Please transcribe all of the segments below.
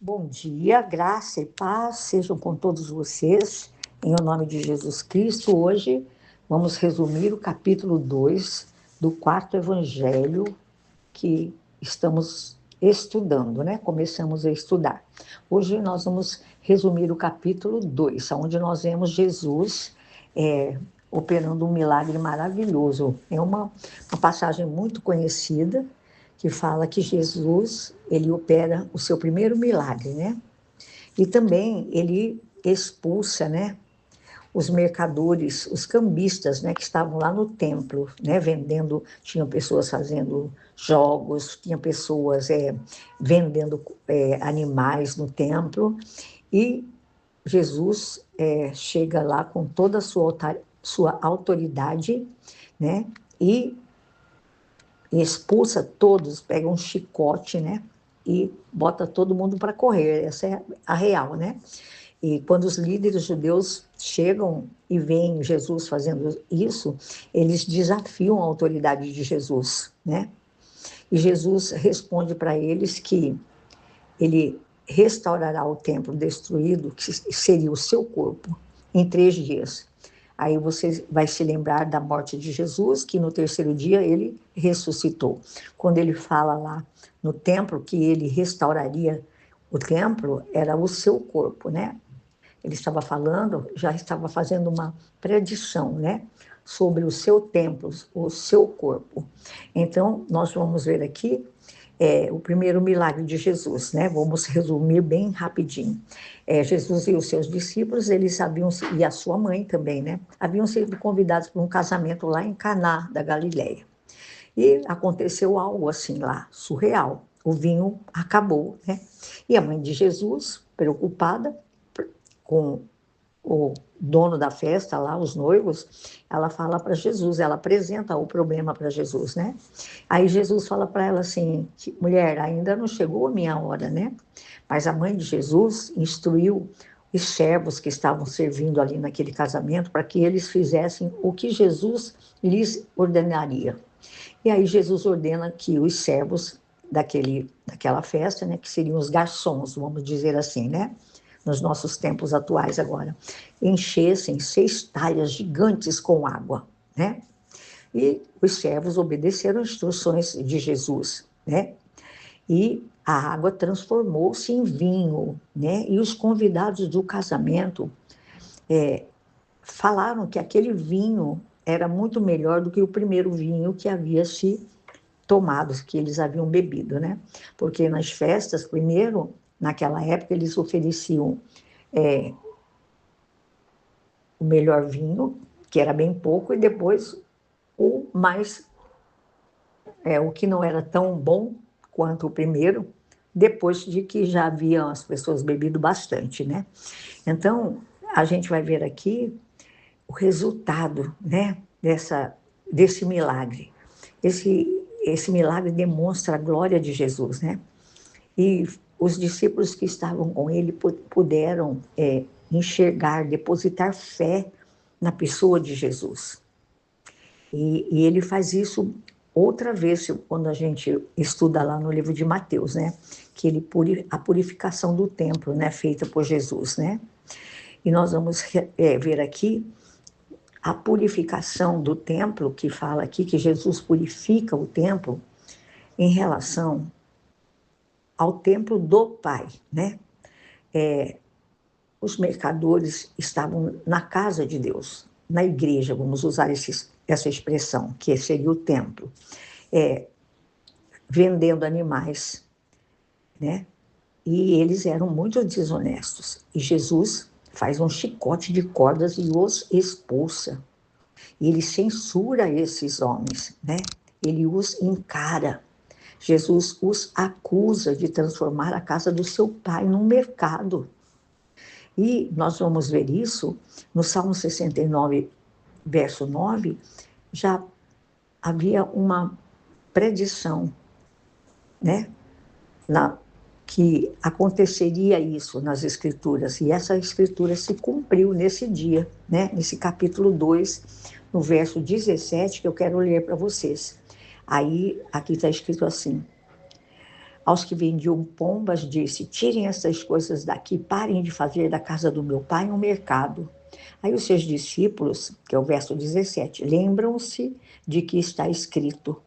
Bom dia, graça e paz sejam com todos vocês, em o nome de Jesus Cristo. Hoje vamos resumir o capítulo 2 do quarto evangelho que estamos estudando, né? Começamos a estudar. Hoje nós vamos resumir o capítulo 2, onde nós vemos Jesus operando um milagre maravilhoso. É uma passagem muito conhecida, que fala que Jesus, ele opera o seu primeiro milagre, né? E também ele expulsa, né, os mercadores, os cambistas, né, que estavam lá no templo, né, vendendo, tinham pessoas fazendo jogos, tinha pessoas vendendo animais no templo, e Jesus chega lá com toda a sua autoridade, né, e expulsa todos, pega um chicote, né, e bota todo mundo para correr. Essa é a real, né? E quando os líderes judeus chegam e veem Jesus fazendo isso, eles desafiam a autoridade de Jesus, né? E Jesus responde para eles que ele restaurará o templo destruído, que seria o seu corpo, em 3 dias. Aí você vai se lembrar da morte de Jesus, que no terceiro dia ele ressuscitou. Quando ele fala lá no templo que ele restauraria o templo, era o seu corpo, né? Ele estava falando, já estava fazendo uma predição, né? Sobre o seu templo, o seu corpo. Então, nós vamos ver aqui o primeiro milagre de Jesus, né? Vamos resumir bem rapidinho. Jesus e os seus discípulos, eles haviam, e a sua mãe também, né? Haviam sido convidados para um casamento lá em Caná da Galileia. E aconteceu algo assim lá, surreal. O vinho acabou, né? E a mãe de Jesus, preocupada com o dono da festa lá, os noivos, ela fala para Jesus, ela apresenta o problema para Jesus, né? Aí Jesus fala para ela assim, mulher, ainda não chegou a minha hora, né? Mas a mãe de Jesus instruiu os servos que estavam servindo ali naquele casamento para que eles fizessem o que Jesus lhes ordenaria. E aí Jesus ordena que os servos daquela festa, né, que seriam os garçons, vamos dizer assim, né? Nos nossos tempos atuais agora, enchessem 6 talhas gigantes com água, né? E os servos obedeceram às instruções de Jesus, né? E a água transformou-se em vinho, né? E os convidados do casamento falaram que aquele vinho era muito melhor do que o primeiro vinho que havia se tomado, que eles haviam bebido, né? Porque nas festas, primeiro, naquela época, eles ofereciam o melhor vinho, que era bem pouco, e depois o que não era tão bom quanto o primeiro, depois de que já haviam as pessoas bebido bastante, né? Então, a gente vai ver aqui o resultado, né, desse milagre. Esse milagre demonstra a glória de Jesus, né? E os discípulos que estavam com ele puderam enxergar, depositar fé na pessoa de Jesus. E ele faz isso outra vez, quando a gente estuda lá no livro de Mateus, né? Que a purificação do templo, né, feita por Jesus, né? E nós vamos ver aqui a purificação do templo, que fala aqui que Jesus purifica o templo em relação ao templo do Pai, né? Os mercadores estavam na casa de Deus, na igreja, vamos usar essa expressão, que seria o templo, vendendo animais, né? E eles eram muito desonestos. E Jesus faz um chicote de cordas e os expulsa. E ele censura esses homens, né? Ele os encara. Jesus os acusa de transformar a casa do seu pai num mercado. E nós vamos ver isso no Salmo 69, verso 9, já havia uma predição, né? Que aconteceria isso nas Escrituras, e essa Escritura se cumpriu nesse dia, né? Nesse capítulo 2, no verso 17, que eu quero ler para vocês. Aí, aqui está escrito assim: Aos que vendiam pombas, disse: tirem essas coisas daqui, parem de fazer da casa do meu pai um mercado. Aí os seus discípulos, que é o verso 17, lembram-se de que está escrito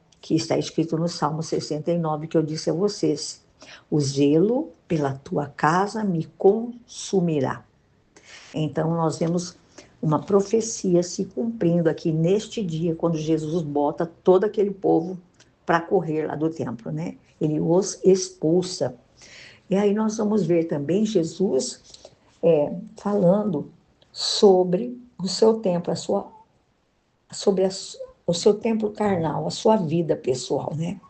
no Salmo 69, que eu disse a vocês: o zelo pela tua casa me consumirá. Então, nós vemos uma profecia se cumprindo aqui neste dia, quando Jesus bota todo aquele povo para correr lá do templo, né? Ele os expulsa. E aí nós vamos ver também Jesus falando sobre o seu templo, o seu templo carnal, a sua vida pessoal, né?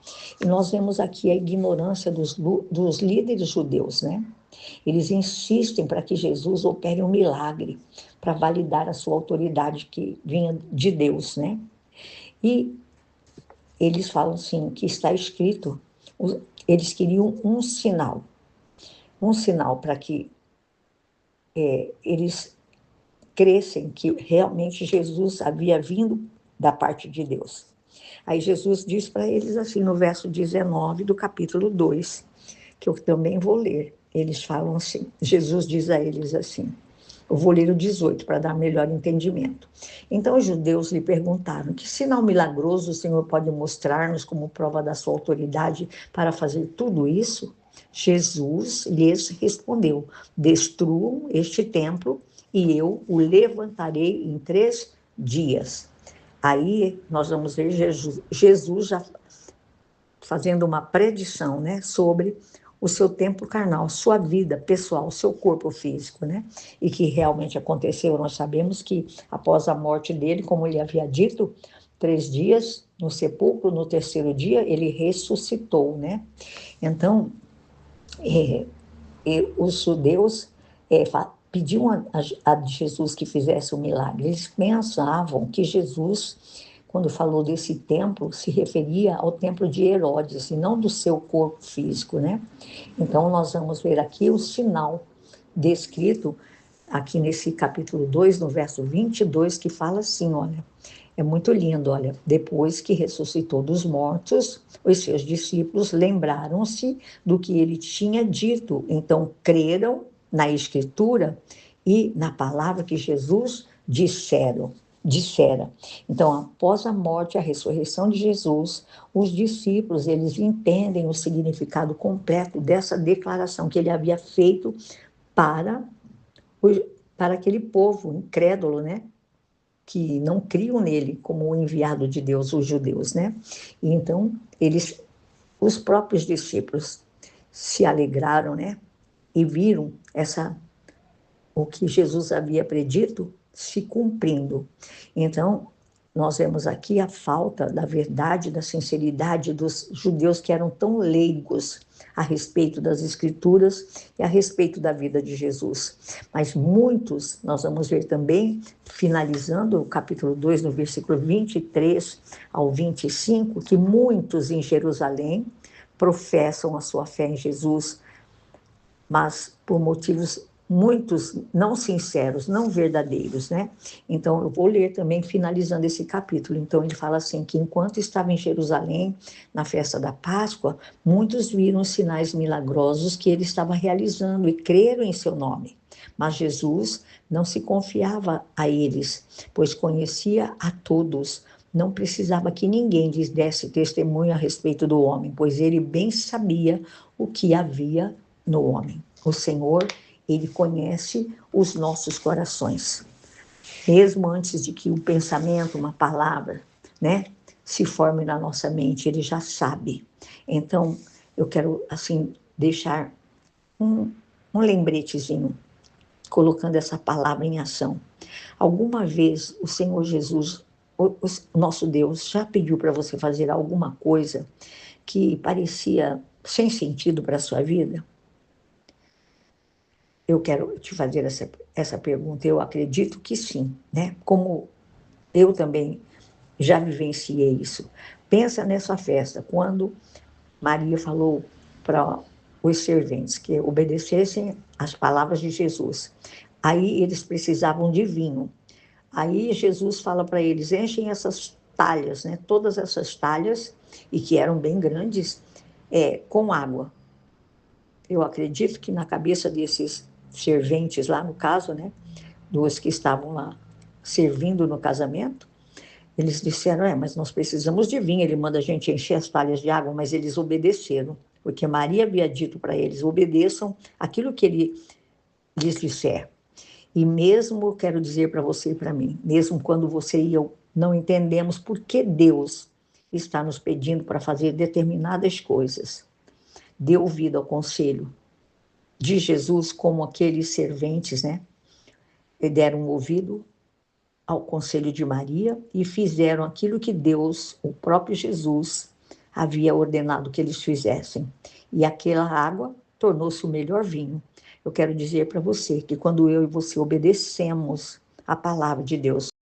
E nós vemos aqui a ignorância dos líderes judeus, né? Eles insistem para que Jesus opere um milagre para validar a sua autoridade que vinha de Deus, né? E eles falam assim, que está escrito, eles queriam um sinal para que eles crescem que realmente Jesus havia vindo da parte de Deus. Aí Jesus diz para eles assim, no verso 19 do capítulo 2, que eu também vou ler. Eles falam assim, Jesus diz a eles assim, eu vou ler o 18 para dar melhor entendimento. Então os judeus lhe perguntaram: que sinal milagroso o Senhor pode mostrar-nos como prova da sua autoridade para fazer tudo isso? Jesus lhes respondeu: destruam este templo e eu o levantarei em 3 dias. Aí nós vamos ver Jesus já fazendo uma predição, né, sobre o seu templo carnal, sua vida pessoal, seu corpo físico, né? E que realmente aconteceu. Nós sabemos que após a morte dele, como ele havia dito, 3 dias no sepulcro, no terceiro dia ele ressuscitou, né? Então, os judeus pediam a Jesus que fizesse um milagre. Eles pensavam que Jesus, quando falou desse templo, se referia ao templo de Herodes, e não do seu corpo físico, né? Então, nós vamos ver aqui o sinal descrito aqui nesse capítulo 2, no verso 22, que fala assim, olha, é muito lindo, olha, depois que ressuscitou dos mortos, os seus discípulos lembraram-se do que ele tinha dito, então creram na Escritura e na palavra que Jesus dissera. Então, após a morte e a ressurreição de Jesus, os discípulos, eles entendem o significado completo dessa declaração que ele havia feito para, para aquele povo incrédulo, né? Que não criam nele como o enviado de Deus, os judeus, né? E então, os próprios discípulos se alegraram, né? E viram o que Jesus havia predito se cumprindo. Então, nós vemos aqui a falta da verdade, da sinceridade dos judeus que eram tão leigos a respeito das Escrituras e a respeito da vida de Jesus. Mas muitos, nós vamos ver também, finalizando o capítulo 2, no versículo 23 ao 25, que muitos em Jerusalém professam a sua fé em Jesus, mas por motivos muitos não sinceros, não verdadeiros, né? Então, eu vou ler também, finalizando esse capítulo. Então, ele fala assim, que enquanto estava em Jerusalém, na festa da Páscoa, muitos viram os sinais milagrosos que ele estava realizando e creram em seu nome. Mas Jesus não se confiava a eles, pois conhecia a todos. Não precisava que ninguém lhes desse testemunho a respeito do homem, pois ele bem sabia o que havia no homem. O Senhor, ele conhece os nossos corações. Mesmo antes de que um pensamento, uma palavra, né, se forme na nossa mente, ele já sabe. Então, eu quero, assim, deixar um lembretezinho, colocando essa palavra em ação. Alguma vez o Senhor Jesus, o nosso Deus, já pediu para você fazer alguma coisa que parecia sem sentido para a sua vida? Eu quero te fazer essa pergunta. Eu acredito que sim, né? Como eu também já vivenciei isso. Pensa nessa festa, quando Maria falou para os serventes que obedecessem às palavras de Jesus. Aí eles precisavam de vinho. Aí Jesus fala para eles: enchem essas talhas, né? Todas essas talhas, e que eram bem grandes, com água. eu acredito que na cabeça desses serventes lá, no caso, né, dos que estavam lá servindo no casamento, eles disseram, mas nós precisamos de vinho, ele manda a gente encher as talhas de água, mas eles obedeceram, porque Maria havia dito para eles, obedeçam aquilo que ele lhes disser. E mesmo, quero dizer para você e para mim, mesmo quando você e eu não entendemos por que Deus está nos pedindo para fazer determinadas coisas, dê ouvido ao conselho de Jesus, como aqueles serventes, né? E deram ouvido ao conselho de Maria e fizeram aquilo que Deus, o próprio Jesus, havia ordenado que eles fizessem. E aquela água tornou-se o melhor vinho. Eu quero dizer para você que quando eu e você obedecemos a palavra de Deus,